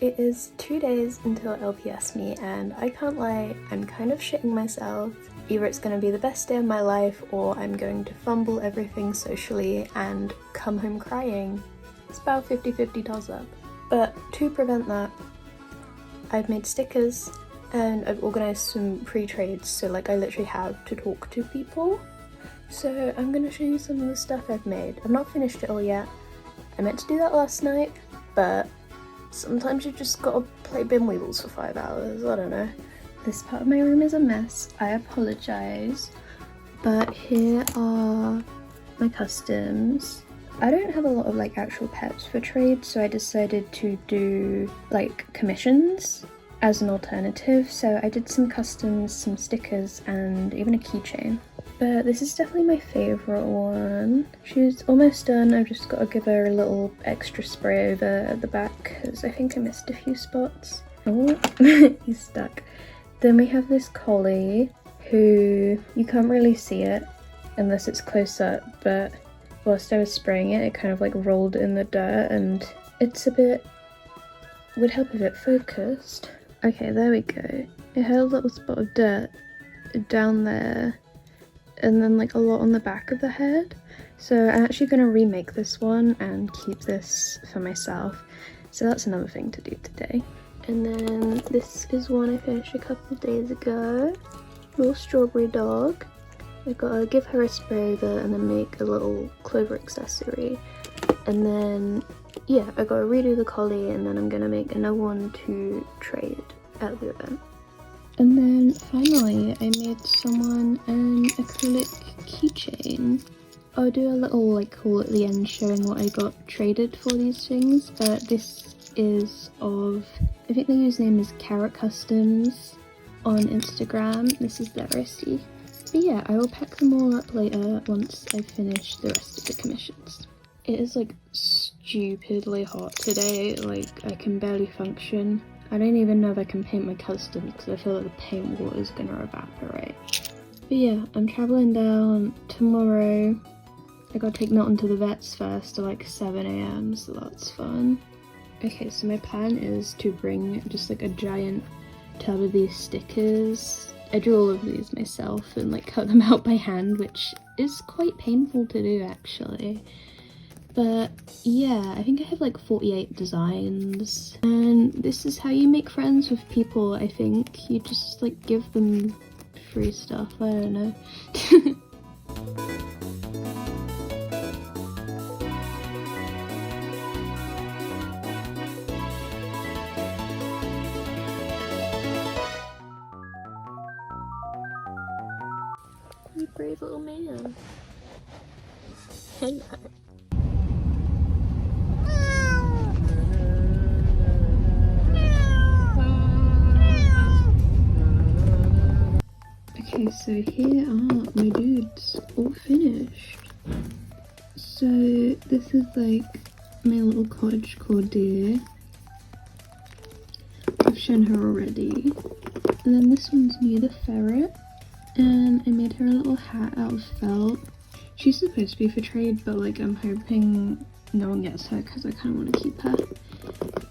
it is 2 days until LPS meet and I can't lie, I'm kind of shitting myself. Either it's going to be the best day of my life or I'm going to fumble everything socially and come home crying. It's about 50-50 toss up. But to prevent that, I've made stickers and I've organised some pre-trades, so like I literally have to talk to people. So I'm going to show you some of the stuff I've made. I've not finished it all yet. I meant to do that last night, but sometimes you just gotta play bin weevils for 5 hours, I don't know. This part of my room is a mess, I apologise. But here are my customs. I don't have a lot of like actual pets for trade, so I decided to do like commissions as an alternative. So I did some customs, some stickers, and even a keychain. But this is definitely my favourite one. She's almost done, I've just got to give her a little extra spray over at the back because I think I missed a few spots. Oh, he's stuck. Then we have this collie who, you can't really see it unless it's close up, but whilst I was spraying it, it kind of like rolled in the dirt and it's a bit, would help if it focused. Okay, there we go. It had a little spot of dirt down there, and then like a lot on the back of the head. So I'm actually going to remake this one and keep this for myself. So that's another thing to do today. And then this is one I finished a couple days ago. Little strawberry dog. I gotta give her a spray over and then make a little clover accessory. And then yeah, I gotta redo the collie and then I'm gonna make another one to trade at the event. And then finally, I made someone an acrylic keychain. I'll do a little like haul at the end showing what I got traded for these things, but this is of, I think the username is Carrot Customs on Instagram. This is their Etsy. But yeah, I will pack them all up later once I finish the rest of the commissions. It is like stupidly hot today, like I can barely function. I don't even know if I can paint my customs because I feel like the paint water is gonna evaporate. But yeah, I'm travelling down tomorrow. I gotta take Milton to the vets first at like 7 AM, so that's fun. Okay, so my plan is to bring just like a giant tub of these stickers. I drew all of these myself and like cut them out by hand, which is quite painful to do actually. But yeah, I think I have like 48 designs. And this is how you make friends with people, I think. You just like give them free stuff, I don't know. You brave little man. Hello. Okay, so here are my dudes all finished. So this is like my little cottagecore deer. I've shown her already. And then this one's me, the ferret. And I made her a little hat out of felt. She's supposed to be for trade, but like I'm hoping no one gets her because I kind of want to keep her.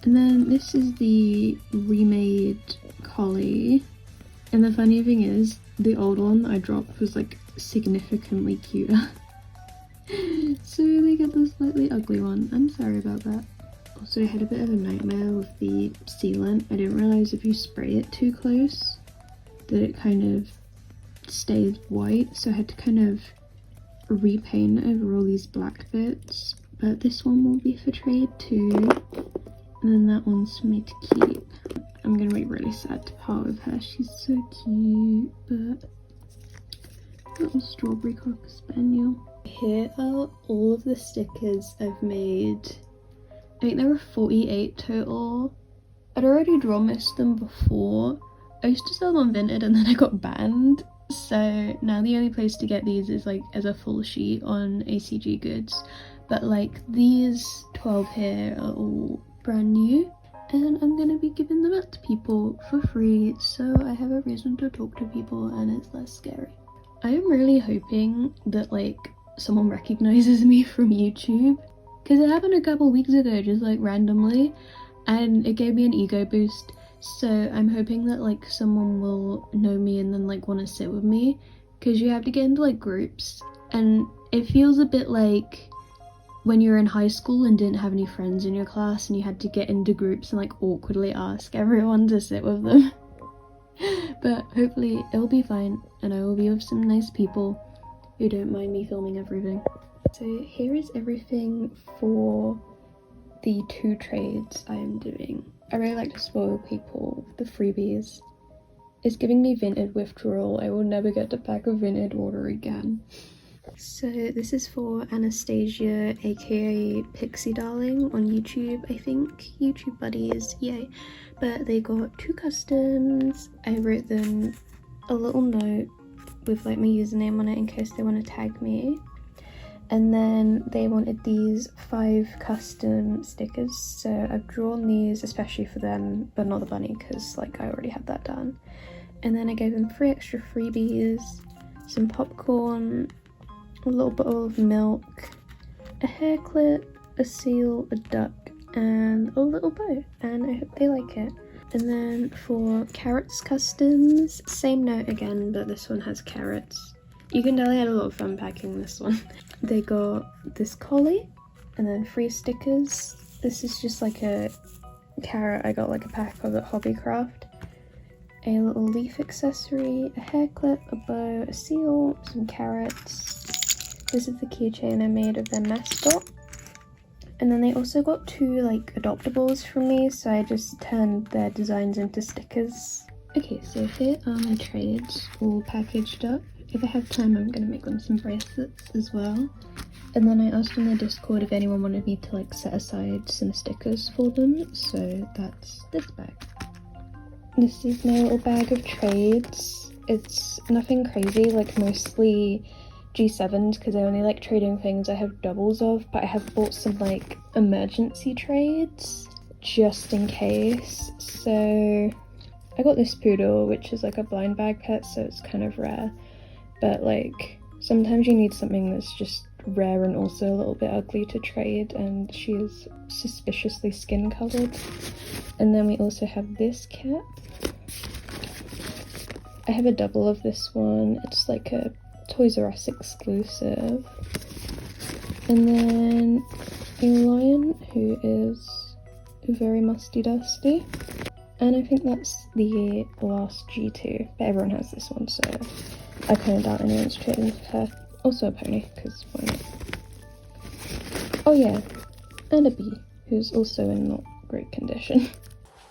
And then this is the remade collie. And the funny thing is, the old one that I dropped was like significantly cuter. So they got the slightly ugly one. I'm sorry about that. Also, I had a bit of a nightmare with the sealant. I didn't realise if you spray it too close that it kind of stays white, so I had to kind of repaint over all these black bits. But this one will be for trade too, and then that one's for me to keep. I'm gonna be really sad to part with her, she's so cute. But little strawberry cocker spaniel. Here are all of the stickers I've made. I think there were 48 total. I'd already drawn most of them before. I used to sell them on Vinted and then I got banned. So now the only place to get these is like as a full sheet on ACG Goods. But like these 12 here are all brand new. And I'm gonna be giving them out to people for free, so I have a reason to talk to people and it's less scary. I am really hoping that like someone recognizes me from YouTube, because it happened a couple weeks ago just like randomly, and it gave me an ego boost. So I'm hoping that like someone will know me and then like want to sit with me, because you have to get into like groups, and it feels a bit like when you were in high school and didn't have any friends in your class and you had to get into groups and like awkwardly ask everyone to sit with them. But hopefully it'll be fine and I will be with some nice people who don't mind me filming everything. So here is everything for the 2 trades I am doing. I really like to spoil people with the freebies. It's giving me Vinted withdrawal. I will never get to pack a Vinted order again. So this is for Anastasia, aka Pixie Darling on YouTube, I think. YouTube buddies, yay. But they got 2 customs. I wrote them a little note with like my username on it in case they want to tag me. And then they wanted these 5 custom stickers, so I've drawn these especially for them, but not the bunny because like I already had that done. And then I gave them 3 extra freebies, some popcorn, a little bottle of milk, a hair clip, a seal, a duck, and a little bow, and I hope they like it. And then for Carrots customs, same note again, but this one has carrots. You can tell I had a lot of fun packing this one. They got this collie, and then 3 stickers. This is just like a carrot I got like a pack of at Hobbycraft. A little leaf accessory, a hair clip, a bow, a seal, some carrots. This is the keychain I made of their mascot. And then they also got 2 like adoptables from me, so I just turned their designs into stickers. Okay, so here are my trades all packaged up. If I have time, I'm gonna make them some bracelets as well. And then I asked on the Discord if anyone wanted me to like set aside some stickers for them, so that's this bag. This is my little bag of trades. It's nothing crazy, like mostly G7s because I only like trading things I have doubles of, but I have bought some like emergency trades just in case. So I got this poodle, which is like a blind bag pet, so it's kind of rare, but like sometimes you need something that's just rare and also a little bit ugly to trade, and she is suspiciously skin colored. And then we also have this cat. I have a double of this one. It's like a Toys R Us exclusive. And then a lion who is very musty dusty. And I think that's the last G2, but everyone has this one, so I kind of doubt anyone's trading for her. Also a pony, because why not? Oh yeah, and a bee, who's also in not great condition.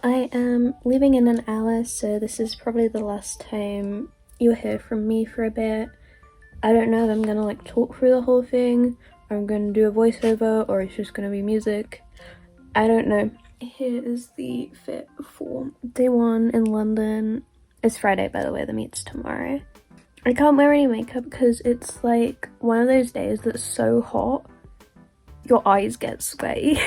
I am leaving in an hour, so this is probably the last time you'll hear from me for a bit. I don't know if I'm gonna like talk through the whole thing, or I'm gonna do a voiceover, or it's just gonna be music. I don't know. Here is the fit for day 1 in London. It's Friday, by the way, the meet's tomorrow. I can't wear any makeup because it's like one of those days that's so hot, your eyes get sweaty.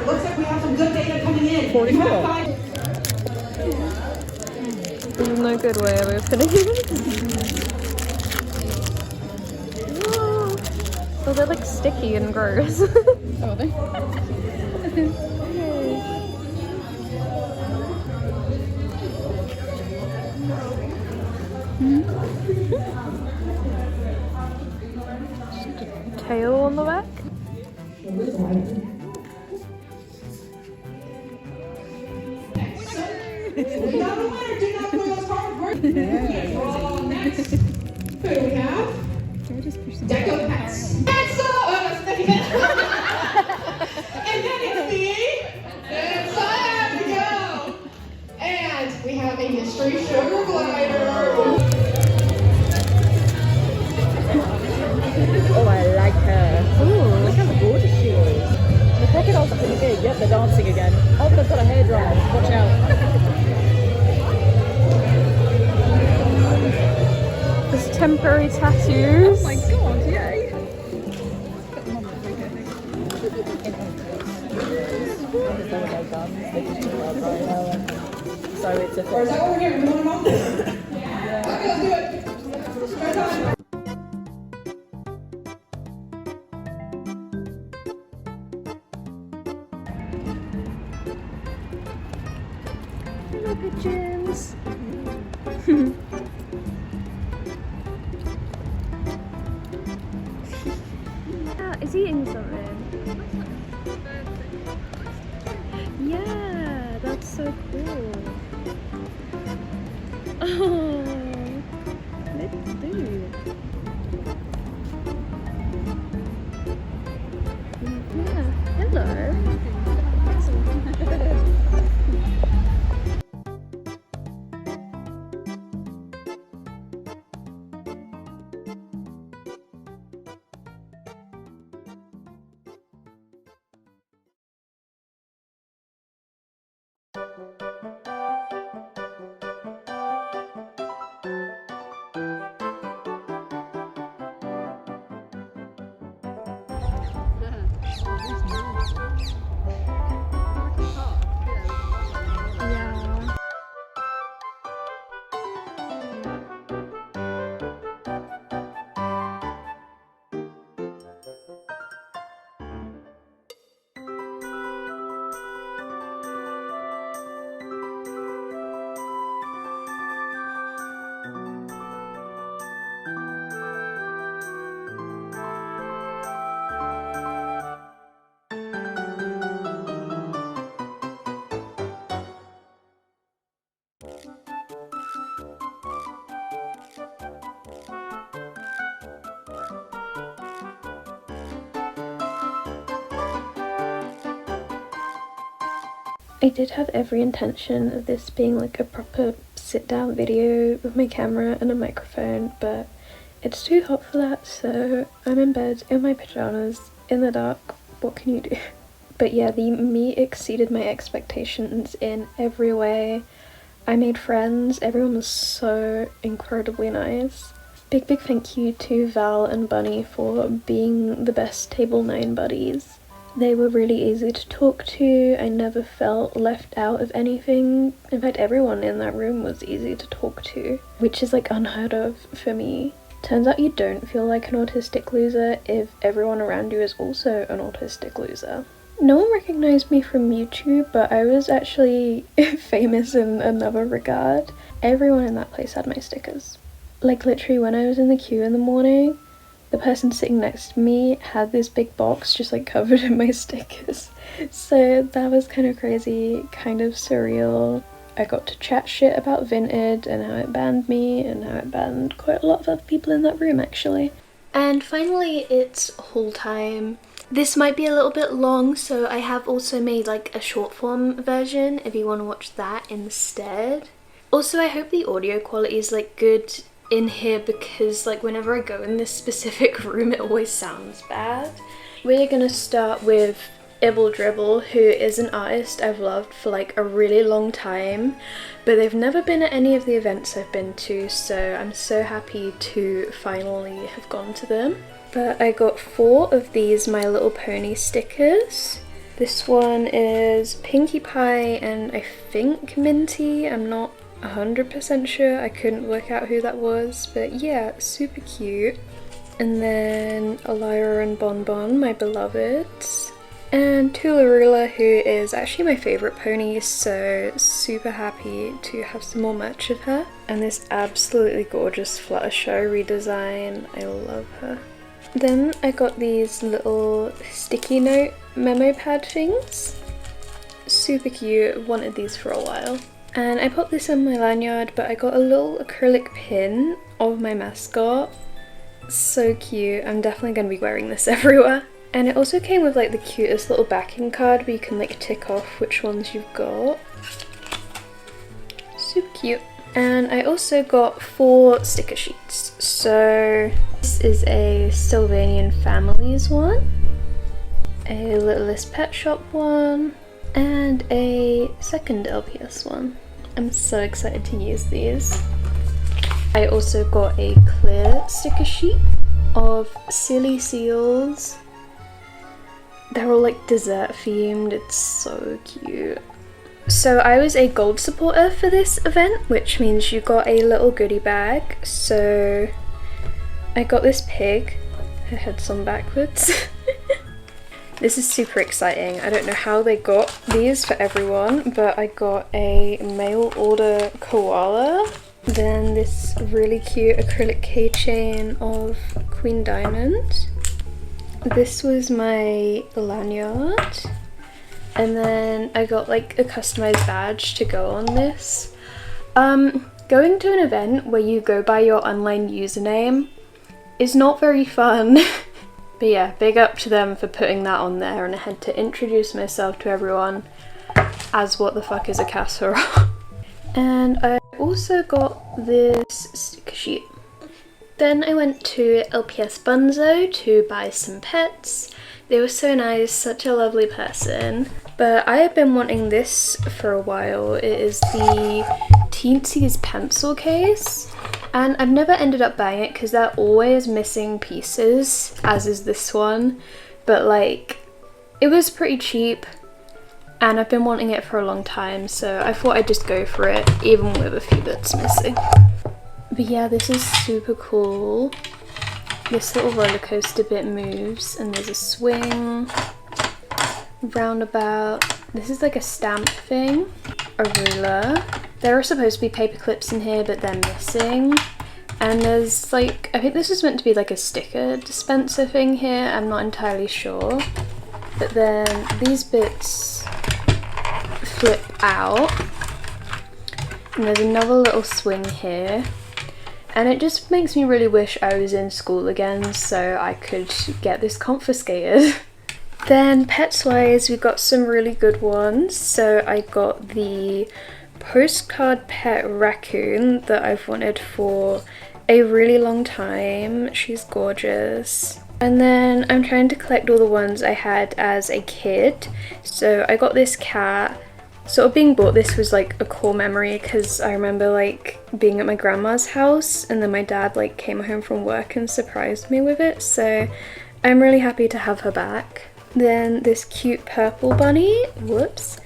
Looks like we have some good data coming in. 44. There's no good way of opening it. Oh, they're like sticky and gross. Oh, are they? Tail on the back. Who do we have? Can we just push them Deco down? Pets. That's Becky Pets. And then it's me. And Siam to go. And we have a mystery sugar glider. Oh, I like her. Ooh, look how gorgeous she is. The crocodiles are pretty big. Yep, they're dancing again. Oh, they've got a hairdryer. Watch out. There's temporary tattoos. Oh my god, yay! So it's a Or is that what we're doing? We want them all? Okay, let's do it. Start time. Hello, pigeons. Ah, is he eating something? Yeah, that's so cool. Oh, let's do. Yeah, hello. Yeah. I did have every intention of this being like a proper sit down video with my camera and a microphone, but it's too hot for that, so I'm in bed in my pajamas in the dark. What can you do? But yeah, the meet exceeded my expectations in every way. I made friends, everyone was so incredibly nice. Big thank you to Val and Bunny for being the best Table 9 buddies. They were really easy to talk to, I never felt left out of anything. In fact, everyone in that room was easy to talk to, which is like unheard of for me. Turns out you don't feel like an autistic loser if everyone around you is also an autistic loser. No one recognised me from YouTube, but I was actually famous in another regard. Everyone in that place had my stickers. Like literally when I was in the queue in the morning, the person sitting next to me had this big box just like covered in my stickers. So that was kind of crazy, kind of surreal. I got to chat shit about Vinted and how it banned me and how it banned quite a lot of other people in that room actually. And finally it's haul time. This might be a little bit long, so I have also made like a short form version if you want to watch that instead. Also, I hope the audio quality is like good in here because like whenever I go in this specific room it always sounds bad. We're gonna start with Ibble Dribble, who is an artist I've loved for like a really long time, but they've never been at any of the events I've been to, so I'm so happy to finally have gone to them. But I got 4 of these My Little Pony stickers. This one is Pinkie Pie and I think Minty, I'm not 100% sure, I couldn't work out who that was, but yeah, super cute. And then Lyra and Bonbon, my beloveds. And Tularula, who is actually my favourite pony, so super happy to have some more merch of her. And this absolutely gorgeous Fluttershy redesign, I love her. Then I got these little sticky note memo pad things. Super cute, wanted these for a while. And I put this on my lanyard, but I got a little acrylic pin of my mascot. So cute. I'm definitely going to be wearing this everywhere. And it also came with like the cutest little backing card where you can like tick off which ones you've got. Super cute. And I also got 4 sticker sheets. So this is a Sylvanian Families one, a Littlest Pet Shop one, and a second LPS one. I'm so excited to use these. I also got a clear sticker sheet of silly seals. They're all like dessert themed, it's so cute. So I was a gold supporter for this event, which means you got a little goodie bag. So I got this pig, her head's on backwards. This is super exciting. I don't know how they got these for everyone, but I got a mail order koala. Then this really cute acrylic keychain of Queen Diamond. This was my lanyard. And then I got like a customized badge to go on this. Going to an event where you go by your online username is not very fun. But yeah, big up to them for putting that on there, and I had to introduce myself to everyone as what the fuck is a casserole. And I also got this sticker sheet. Then I went to LPS Bunzo to buy some pets. They were so nice, such a lovely person. But I have been wanting this for a while. It is the Teensies pencil case. And I've never ended up buying it because they're always missing pieces, as is this one. But like, it was pretty cheap and I've been wanting it for a long time, so I thought I'd just go for it, even with a few bits missing. But yeah, this is super cool. This little roller coaster bit moves and there's a swing, roundabout. This is like a stamp thing, a ruler. There are supposed to be paper clips in here, but they're missing. And there's like, I think this is meant to be like a sticker dispenser thing here, I'm not entirely sure. But then these bits flip out. And there's another little swing here. And it just makes me really wish I was in school again so I could get this confiscated. Then pets-wise, we got some really good ones. So I got the postcard pet raccoon that I've wanted for a really long time. She's gorgeous. And then I'm trying to collect all the ones I had as a kid. So I got this cat. Sort of being bought this was like a core memory because I remember like being at my grandma's house and then my dad like came home from work and surprised me with it. So I'm really happy to have her back. Then this cute purple bunny. Whoops.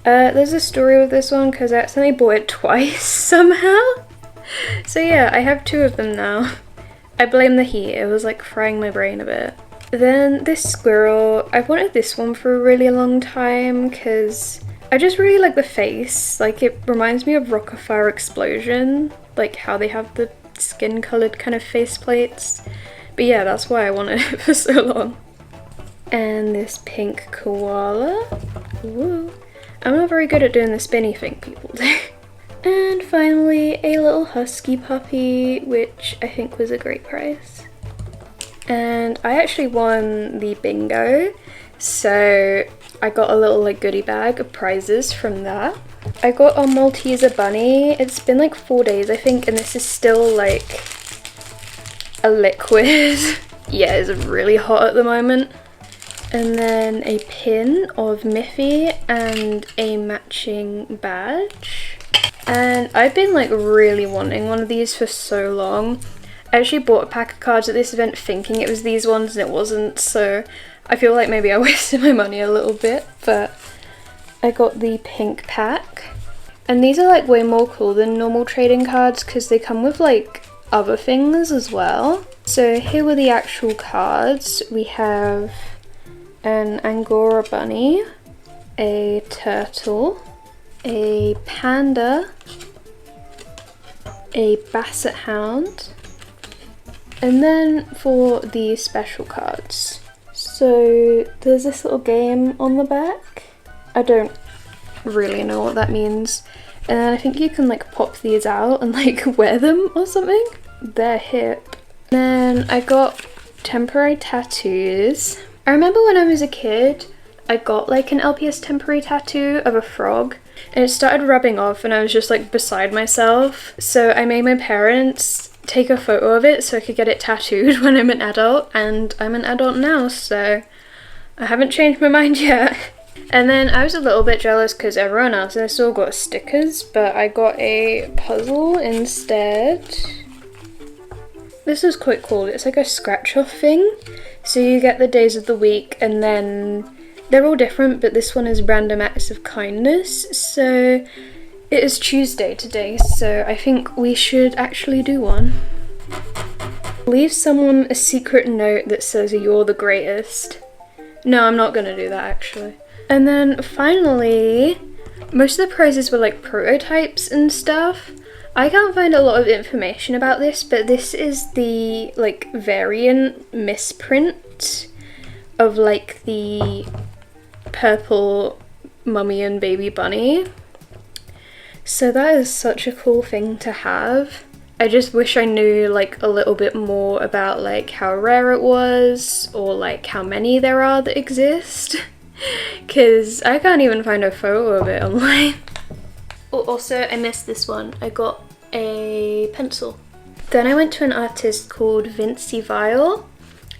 There's a story with this one because I accidentally bought it twice somehow. So yeah, I have 2 of them now. I blame the heat, it was like frying my brain a bit. Then this squirrel, I've wanted this one for a really long time because I just really like the face. Like it reminds me of Rock-afire Explosion, like how they have the skin coloured kind of face plates. But yeah, that's why I wanted it for so long. And this pink koala. Woo. I'm not very good at doing the spinny thing people do. And finally, a little husky puppy, which I think was a great price. And I actually won the bingo, so I got a little like goodie bag of prizes from that. I got a Malteser bunny. It's been like 4 days, I think, and this is still like a liquid. Yeah, it's really hot at the moment. And then a pin of Miffy and a matching badge. And I've been like really wanting one of these for so long. I actually bought a pack of cards at this event thinking it was these ones and it wasn't, so I feel like maybe I wasted my money a little bit, but I got the pink pack. And these are like way more cool than normal trading cards because they come with like other things as well. So here were the actual cards. We have an Angora bunny, a turtle, a panda, a basset hound, and then for the special cards. So there's this little game on the back. I don't really know what that means. And I think you can like pop these out and like wear them or something. They're hip. Then I got temporary tattoos. I remember when I was a kid, I got like an LPS temporary tattoo of a frog, and it started rubbing off and I was just like beside myself. So I made my parents take a photo of it so I could get it tattooed when I'm an adult, and I'm an adult now, so I haven't changed my mind yet. And then I was a little bit jealous because everyone else I saw got stickers, but I got a puzzle instead. This is quite cool. It's like a scratch off thing. So you get the days of the week and then they're all different, but this one is random acts of kindness. So it is Tuesday today, so I think we should actually do one. Leave someone a secret note that says you're the greatest. No, I'm not gonna do that actually. And then finally, most of the prizes were like prototypes and stuff. I can't find a lot of information about this, but this is the like variant misprint of like the purple mummy and baby bunny. So that is such a cool thing to have. I just wish I knew like a little bit more about like how rare it was or like how many there are that exist, because I can't even find a photo of it online. Oh, also I missed this one. I got a pencil. Then I went to an artist called Vincy Vile,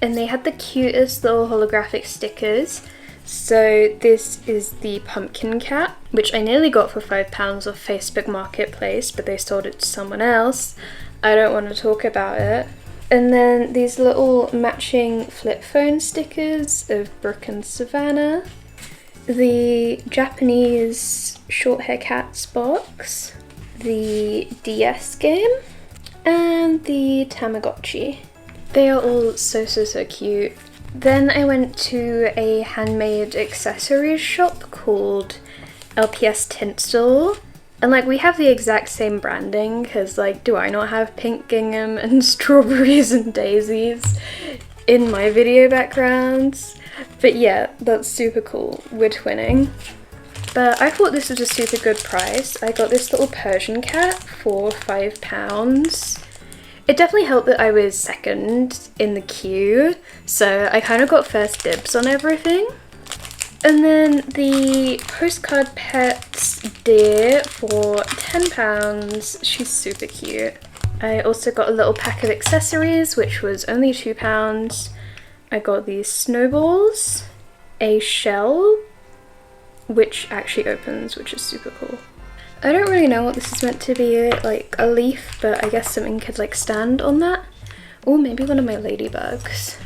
and they had the cutest little holographic stickers. So this is the pumpkin cat, which I nearly got for £5 off Facebook Marketplace, but they sold it to someone else. I don't want to talk about it. And then these little matching flip phone stickers of Brooke and Savannah. The Japanese short hair cats box. The DS game. And the Tamagotchi. They are all so cute. Then I went to a handmade accessories shop called LPS Tinsel, and like we have the exact same branding because like do I not have pink gingham and strawberries and daisies in my video backgrounds? But yeah, that's super cool, we're twinning. But I thought this was a super good price. I got this little Persian cat for £5. It definitely helped that I was second in the queue, so I kind of got first dibs on everything. And then the postcard pets deer for £10. She's super cute. I also got a little pack of accessories, which was only £2. I got these snowballs, a shell, which actually opens, which is super cool. I don't really know what this is meant to be, like a leaf, but I guess something could like stand on that. Or maybe one of my ladybugs.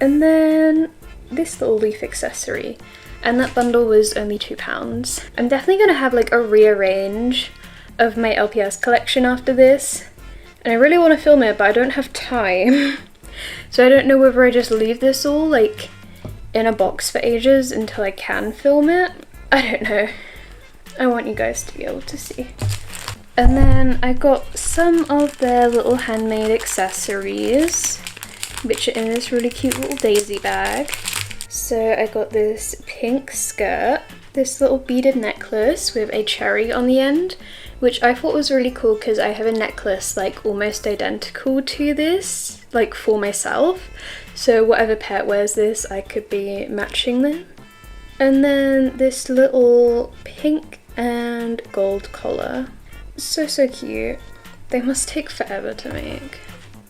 And then this little leaf accessory. And that bundle was only £2. I'm definitely gonna have like a rearrange of my LPS collection after this. And I really want to film it, but I don't have time. So I don't know whether I just leave this all like in a box for ages until I can film it. I don't know. I want you guys to be able to see. And then I got some of their little handmade accessories, which are in this really cute little daisy bag. So I got this pink skirt, this little beaded necklace with a cherry on the end, which I thought was really cool because I have a necklace like almost identical to this, like for myself. So whatever pet wears this, I could be matching them. And then this little pink and gold collar. So cute. They must take forever to make.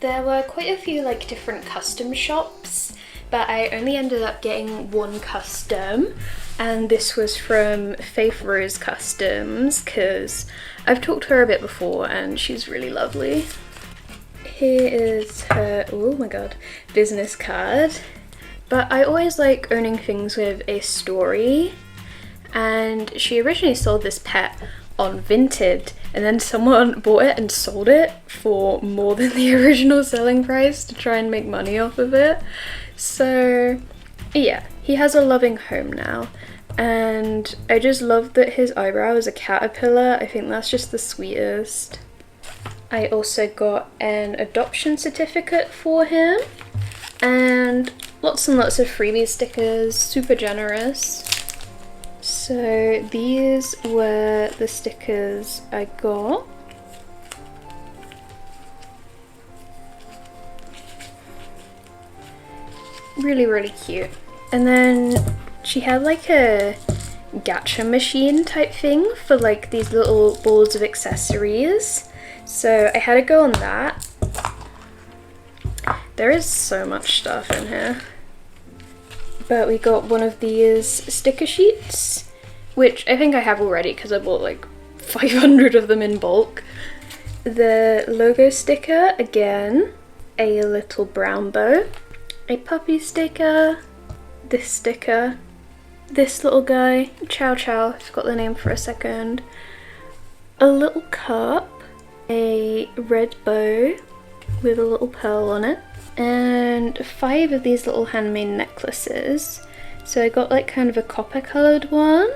There were quite a few like different custom shops, but I only ended up getting one custom, and this was from Faith Rose Customs because I've talked to her a bit before and she's really lovely. Here is her, oh my god, business card. But I always like owning things with a story, and she originally sold this pet on Vinted, and then someone bought it and sold it for more than the original selling price to try and make money off of it. So yeah, he has a loving home now, and I just love that his eyebrow is a caterpillar. I think that's just the sweetest. I also got an adoption certificate for him, and lots of freebie stickers, super generous. So these were the stickers I got. Really, really cute. And then she had like a gacha machine type thing for like these little balls of accessories. So I had to go on that. There is so much stuff in here. But we got one of these sticker sheets, which I think I have already because I bought like 500 of them in bulk. The logo sticker again, a little brown bow, a puppy sticker, this sticker, this little guy, Chow Chow, I forgot the name for a second, a little cup, a red bow with a little pearl on it, and 5 of these little handmade necklaces. So I got like kind of a copper coloured one,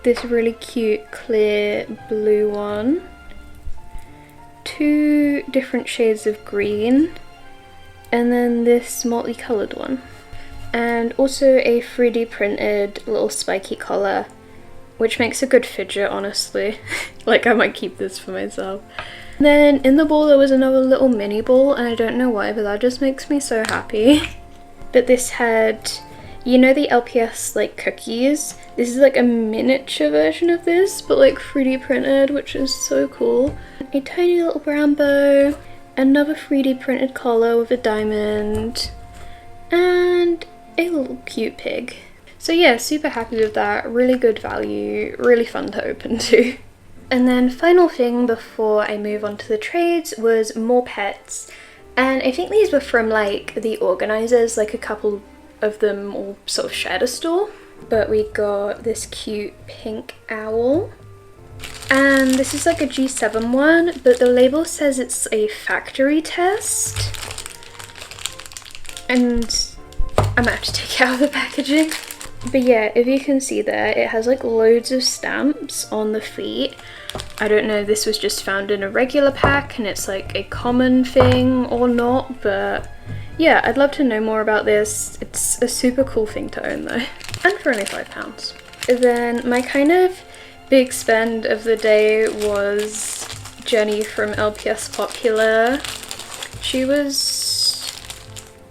this really cute clear blue one, 2 different shades of green, and then this multicoloured one. And also a 3D printed little spiky collar, which makes a good fidget, honestly. Like, I might keep this for myself. And then in the ball there was another little mini ball, and I don't know why, but that just makes me so happy. But this had, you know the LPS like cookies? This is like a miniature version of this, but like 3D printed, which is so cool. A tiny little brown bow, another 3D printed collar with a diamond, and a little cute pig. So yeah, super happy with that, really good value, really fun to open too. And then final thing before I move on to the trades was more pets. And I think these were from like the organisers, like a couple of them all sort of shared a store. But we got this cute pink owl. And this is like a G7 one, but the label says it's a factory test. And I might have to take it out of the packaging. But yeah, if you can see there, it has like loads of stamps on the feet. I don't know if this was just found in a regular pack and it's like a common thing or not, but yeah, I'd love to know more about this. It's a super cool thing to own though. And for only £5. Then my kind of big spend of the day was Jenny from LPS Popular. She was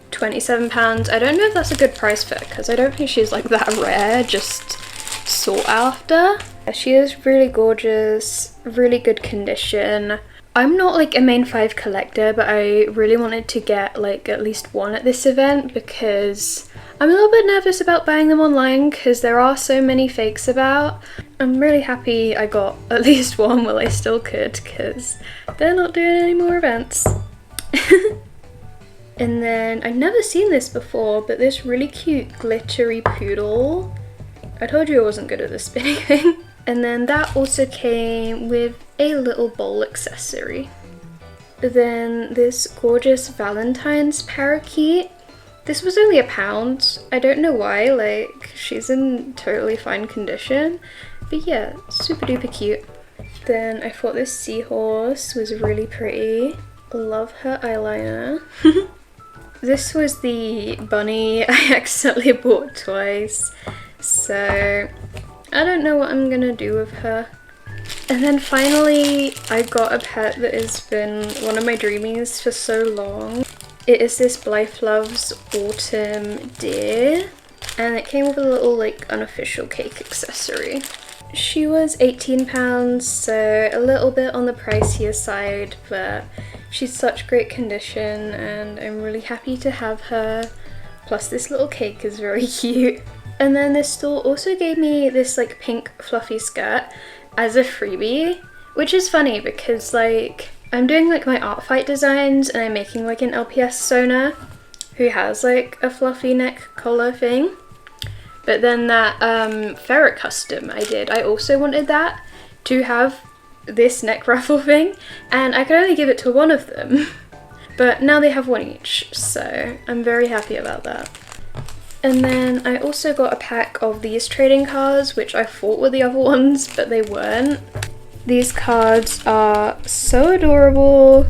£27. I don't know if that's a good price for her because I don't think she's like that rare, just sought after. She is really gorgeous, really good condition. I'm not like a main 5 collector, but I really wanted to get like at least one at this event because I'm a little bit nervous about buying them online because there are so many fakes about. I'm really happy I got at least one while I still could because they're not doing any more events. And then, I've never seen this before, but this really cute glittery poodle. I told you I wasn't good at the spinning thing. And then that also came with a little bowl accessory. Then this gorgeous Valentine's parakeet. This was only £1. I don't know why, like, she's in totally fine condition. But yeah, super duper cute. Then I thought this seahorse was really pretty. Love her eyeliner. This was the bunny I accidentally bought twice, so I don't know what I'm gonna do with her. And then finally, I got a pet that has been one of my dreamies for so long. It is this Blythe Loves Autumn deer, and it came with a little like unofficial cake accessory. She was £18, so a little bit on the pricier side, but she's such great condition and I'm really happy to have her. Plus this little cake is very cute. And then this store also gave me this like pink fluffy skirt as a freebie, which is funny because like I'm doing like my art fight designs and I'm making like an LPS Sona who has like a fluffy neck collar thing. But then that ferret custom I did, I also wanted that to have this neck ruffle thing, and I could only give it to one of them. But now they have one each, so I'm very happy about that. And then I also got a pack of these trading cards, which I thought were the other ones, but they weren't. These cards are so adorable,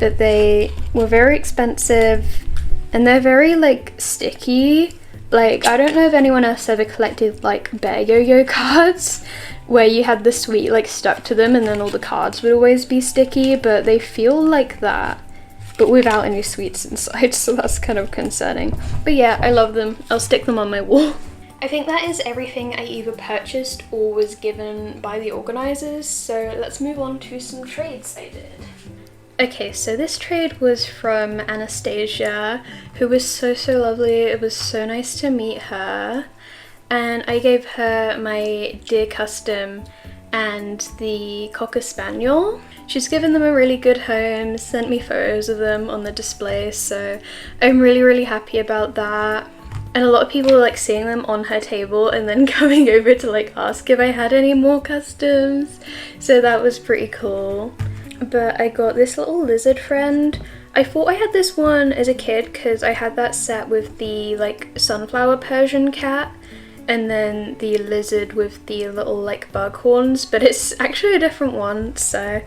but they were very expensive, and they're very like sticky, Like, I don't know if anyone else ever collected like Bear Yo-Yo cards where you had the sweet like stuck to them and then all the cards would always be sticky, but they feel like that, but without any sweets inside, so that's kind of concerning. But yeah, I love them. I'll stick them on my wall. I think that is everything I either purchased or was given by the organisers, so let's move on to some trades I did. Okay, so this trade was from Anastasia, who was so lovely. It was so nice to meet her. And I gave her my Deer Custom and the Cocker Spaniel. She's given them a really good home, sent me photos of them on the display, so I'm really happy about that. And a lot of people were like seeing them on her table and then coming over to like ask if I had any more customs, so that was pretty cool. But I got this little lizard friend. I thought I had this one as a kid because I had that set with the like sunflower Persian cat and then the lizard with the little like bug horns, but it's actually a different one, so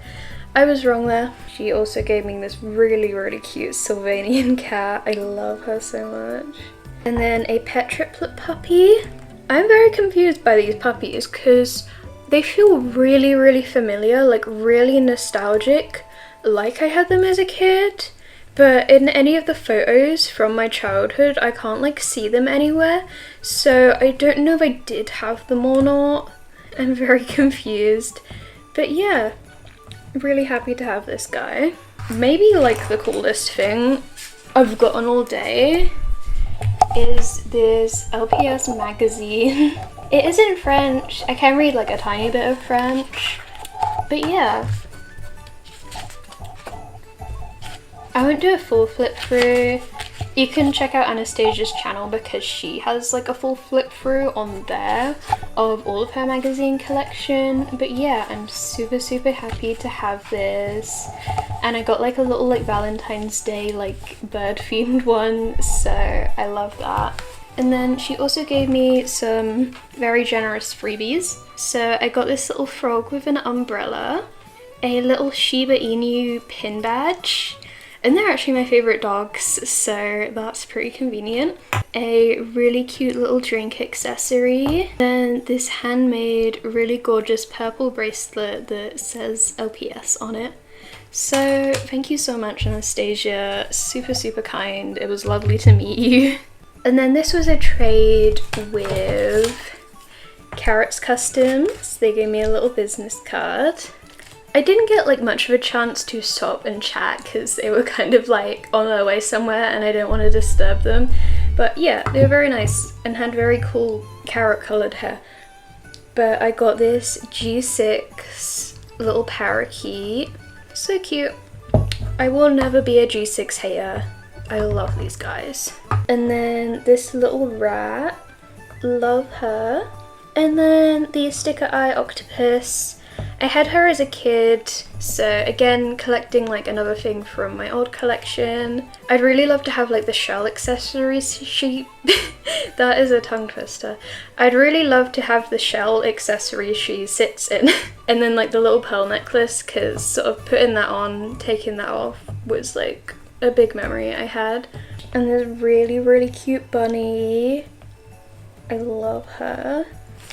I was wrong there. She also gave me this really cute Sylvanian cat. I love her so much. And then a pet triplet puppy. I'm very confused by these puppies because they feel really familiar, like really nostalgic, like I had them as a kid, but in any of the photos from my childhood I can't like see them anywhere, so I don't know if I did have them or not. I'm very confused, but yeah, really happy to have this guy. Maybe like the coolest thing I've gotten all day is this LPS magazine. It is in French. I can read like a tiny bit of French, but yeah. I won't do a full flip through. You can check out Anastasia's channel because she has like a full flip through on there of all of her magazine collection. But yeah, I'm super happy to have this. And I got like a little like Valentine's Day like bird themed one, so I love that. And then she also gave me some very generous freebies. So I got this little frog with an umbrella, a little Shiba Inu pin badge, and they're actually my favourite dogs, so that's pretty convenient. A really cute little drink accessory, and this handmade really gorgeous purple bracelet that says LPS on it. So thank you so much, Anastasia, super kind. It was lovely to meet you. And then this was a trade with Carrots Customs. They gave me a little business card. I didn't get like much of a chance to stop and chat because they were kind of like on their way somewhere and I didn't want to disturb them. But yeah, they were very nice and had very cool carrot coloured hair. But I got this G6 little parakeet. So cute. I will never be a G6 hater. I love these guys. And then this little rat, love her. And then the sticker eye octopus. I had her as a kid, so again collecting like another thing from my old collection. I'd really love to have like the shell accessories that is a tongue twister. I'd really love to have the shell accessory she sits in and then like the little pearl necklace, because sort of putting that on, taking that off was like a big memory I had. And this really cute bunny. I love her.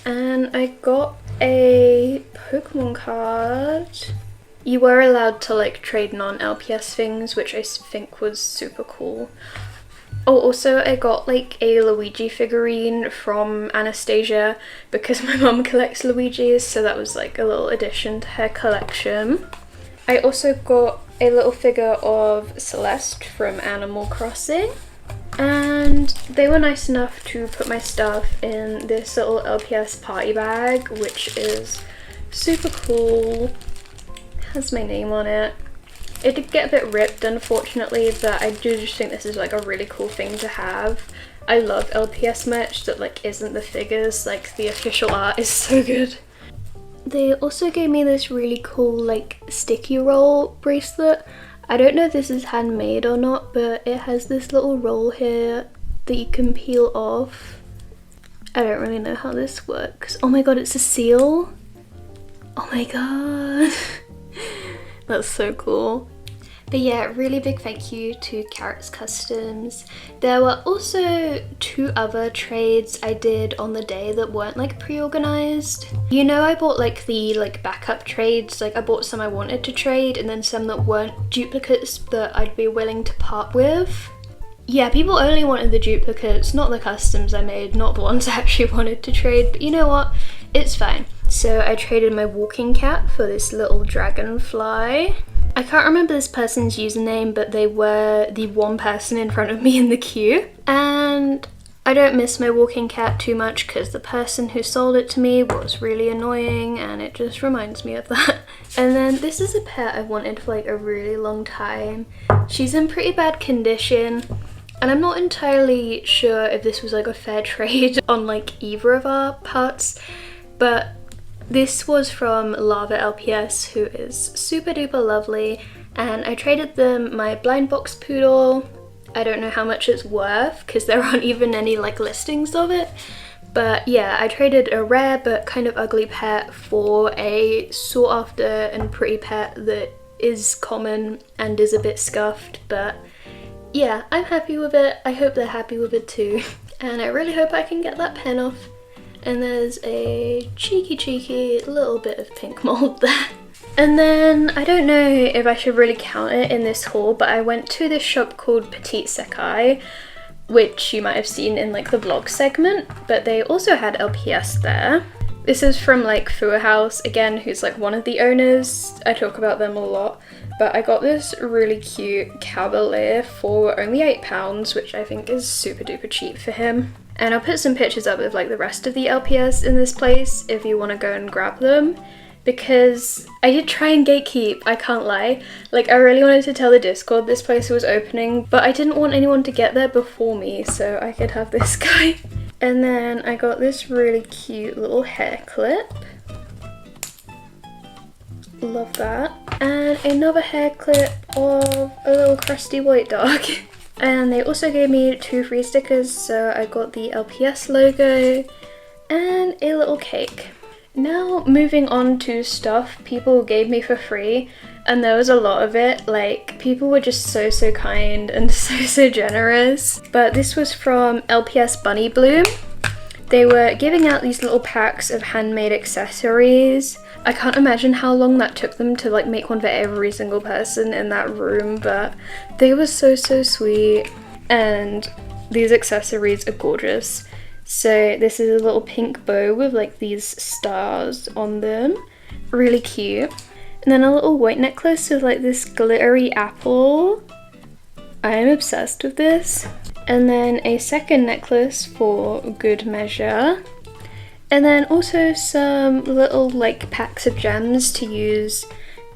And I got a Pokemon card. You were allowed to like trade non-LPS things, which I think was super cool. Oh, also I got like a Luigi figurine from Anastasia because my mum collects Luigis, so that was like a little addition to her collection. I also got a little figure of Celeste from Animal Crossing. And they were nice enough to put my stuff in this little LPS party bag, which is super cool. Has my name on it. It did get a bit ripped unfortunately, but I do just think this is like a really cool thing to have. I love LPS merch that like isn't the figures, like the official art is so good. They also gave me this really cool like sticky roll bracelet. I don't know if this is handmade or not, but it has this little roll here that you can peel off. I don't really know how this works. Oh my god, it's a seal! Oh my god! That's so cool. But yeah, really big thank you to Carrots Customs. There were also 2 other trades I did on the day that weren't like pre-organized. You know, I bought like the backup trades, like I bought some I wanted to trade and then some that weren't duplicates that I'd be willing to part with. Yeah, people only wanted the duplicates, not the customs I made, not the ones I actually wanted to trade, but you know what, it's fine. So I traded my walking cat for this little dragonfly. I can't remember this person's username, but they were the one person in front of me in the queue. And I don't miss my walking cat too much because the person who sold it to me was really annoying and it just reminds me of that. And then this is a pet I've wanted for like a really long time. She's in pretty bad condition and I'm not entirely sure if this was like a fair trade on like either of our parts, but this was from Lava LPS, who is super duper lovely, and I traded them my blind box poodle. I don't know how much it's worth because there aren't even any like listings of it, but yeah, I traded a rare but kind of ugly pet for a sought after and pretty pet that is common and is a bit scuffed, but yeah, I'm happy with it. I hope they're happy with it too, and I really hope I can get that pen off. And there's a cheeky little bit of pink mold there. And then, I don't know if I should really count it in this haul, but I went to this shop called Petite Sekai, which you might have seen in like the vlog segment, but they also had LPS there. This is from like Fua House, again, who's like one of the owners. I talk about them a lot, but I got this really cute cavalier for only £8, which I think is super duper cheap for him. And I'll put some pictures up of like the rest of the LPS in this place if you want to go and grab them, because I did try and gatekeep, I can't lie. Like I really wanted to tell the Discord this place was opening, but I didn't want anyone to get there before me so I could have this guy. And then I got this really cute little hair clip. Love that. And another hair clip of a little crusty white dog. And they also gave me 2 free stickers, so I got the LPS logo and a little cake. Now moving on to stuff people gave me for free, and there was a lot of it. Like, people were just so kind and so generous. But this was from LPS Bunny Bloom. They were giving out these little packs of handmade accessories. I can't imagine how long that took them to like make one for every single person in that room, but they were so sweet, and these accessories are gorgeous. So this is a little pink bow with like these stars on them, really cute. And then a little white necklace with like this glittery apple. I am obsessed with this. And then a second necklace for good measure. And then also some little like packs of gems to use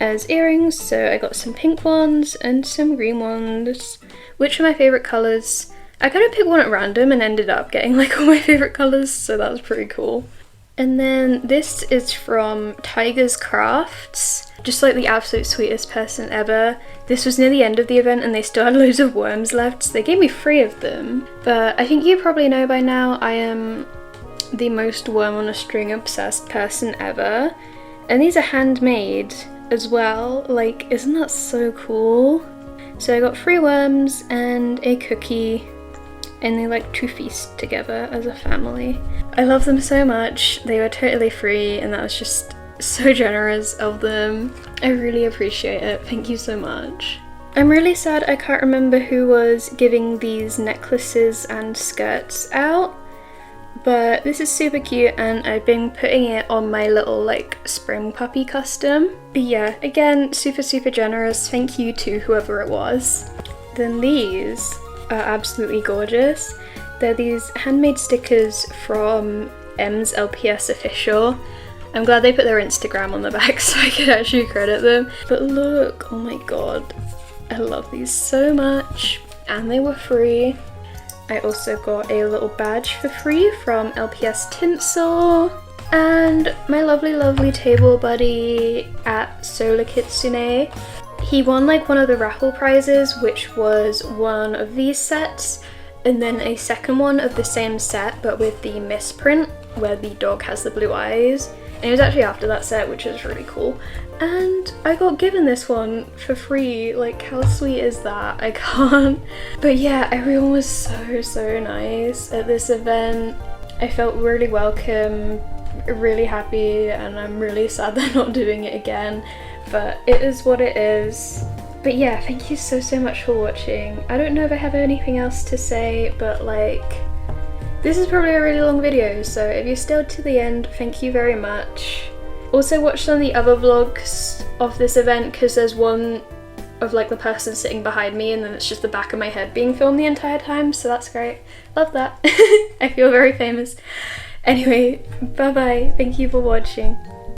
as earrings. So I got some pink ones and some green ones, which are my favourite colours. I kind of picked one at random and ended up getting like all my favourite colours, so that was pretty cool. And then this is from Tiger's Crafts, just like the absolute sweetest person ever. This was near the end of the event and they still had loads of worms left, so they gave me 3 of them. But I think you probably know by now I am the most worm on a string obsessed person ever, and these are handmade as well. Like, isn't that so cool? So I got 3 worms and a cookie, and they like to feast together as a family. I love them so much. They were totally free and that was just so generous of them. I really appreciate it. Thank you so much. I'm really sad I can't remember who was giving these necklaces and skirts out, but this is super cute and I've been putting it on my little like spring puppy custom. But yeah, again, super generous. Thank you to whoever it was. Then these are absolutely gorgeous. They're these handmade stickers from M's LPS Official. I'm glad they put their Instagram on the back so I could actually credit them. But look, oh my god, I love these so much, and they were free. I also got a little badge for free from LPS Tinsel, and my lovely table buddy at Solar Kitsune. He won like one of the raffle prizes, which was one of these sets, and then a second one of the same set but with the misprint where the dog has the blue eyes, And it was actually after that set, which is really cool. And I got given this one for free. Like, how sweet is that? I can't. But yeah, everyone was so nice at this event. I felt really welcome, really happy, and I'm really sad they're not doing it again. But it is what it is. But yeah, thank you so much for watching. I don't know if I have anything else to say, but like, this is probably a really long video, so if you're still to the end, thank you very much. Also watch some of the other vlogs of this event, because there's one of like the person sitting behind me and then it's just the back of my head being filmed the entire time, so that's great. Love that. I feel very famous. Anyway, bye bye. Thank you for watching.